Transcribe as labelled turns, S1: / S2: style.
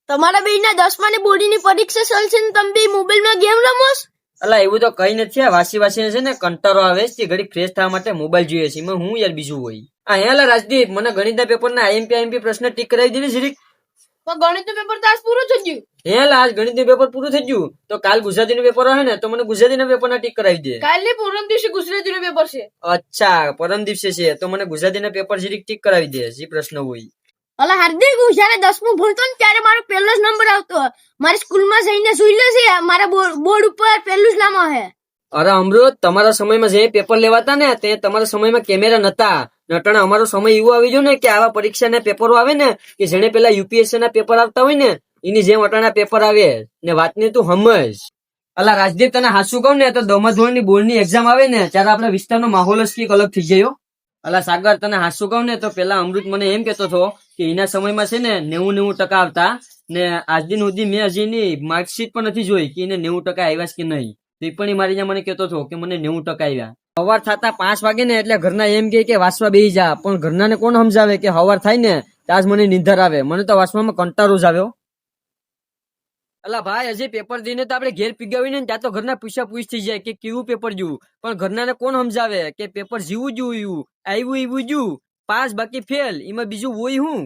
S1: તમારા બેયના 10મા ની બોર્ડની પરીક્ષા ચાલશે ને તમે બે મોબાઈલમાં ગેમ રમોસ?
S2: અલા એવું તો કઈ નથી. આ વાસી વાસી છે ને કંટાળો આવે છે, ઘડી ફ્રેશ થવા માટે મોબાઈલ જોઈએ છે. એમાં હું યાર બીજું હોય. હા હેલા રાજદીપ, મને ગણિતના પેપરના આઈએમપી પ્રશ્ન ટીક કરાવી દે ને જરીક.
S1: પણ ગણિતનું પેપર તો આજ પૂરું થઈ ગયું.
S2: હેલા આજ ગણિતનું પેપર પૂરું થઈ ગયું, તો કાલ ગુજરાતીનું પેપર હોય ને તો મને ગુજરાતીના પેપરના ટીક કરાવી દે.
S1: કાલે પરમ દિવસે ગુજરાતીનું પેપર છે.
S2: અચ્છા પરમ દિવસે છે, તો મને ગુજરાતીના પેપર જરીક ટીક કરાવી દે જે પ્રશ્ન હોય.
S1: અલા હાર્દિક, હું જયારે 10મું ભણતો ને ત્યારે મારો પહેલો જ નંબર આવતો. મારી સ્કૂલમાં જઈને જોઈ લે છે, મારા બોર્ડ ઉપર પહેલું જ નામ આવે.
S2: અરે અમૃત, તમારા સમયમાં જે પેપર લેવાતા ને તે તમારા સમયમાં કેમેરા નતા. નટાણે અમારો સમય એવો આવી ગયો ને કે આવા પરીક્ષાના પેપરો આવે ને કે જેને પેલા યુપીએસસી ના પેપર આવતા હોય ને એની જેમ અટાણા પેપર આવે ને વાતને તું સમજ. અલા રાજદીપ, તને હાચું કહું ને તો 10મા ધોરણની બોર્ડની એક્ઝામ આવે ને ત્યારે આપણા વિસ્તારનો માહોલ જ કંઈક અલગ થઈ ગયો. અલા સાગર, તને હાચું કહું ને તો પેલા અમૃત મને એમ કેતો હતો કે એના સમયમાં છે ને 90% આવતા ને આજ દિન સુધી મેં હજી એની માર્કશીટ પણ નથી જોઈ કે એને 90% આવ્યા કે નહીં. તે પણ એ મારી ત્યાં મને કેતો હતો કે મને 90% આવ્યા. સવાર થતા 5 વાગે ને એટલે ઘરના એમ કે વાંચવા બેસી જા, પણ ઘરના ને કોણ સમજાવે કે સવાર થાય ને ત્યાં જ મને નીંદર આવે. મને તો વાંચવામાં કંટાળો જ આવ્યો. અલા ભાઈ, હજી પેપર દઈને તો આપણે ઘેર પીગાવીને ત્યાં તો ઘરના પૂછ થઈ જાય કે કેવું પેપર જોવું, પણ ઘરનાને કોણ સમજાવે કે પેપર જીવું જોયું આવ્યું એવું જોયું, પાસ બાકી ફેલ, એમાં બીજું હોય હું.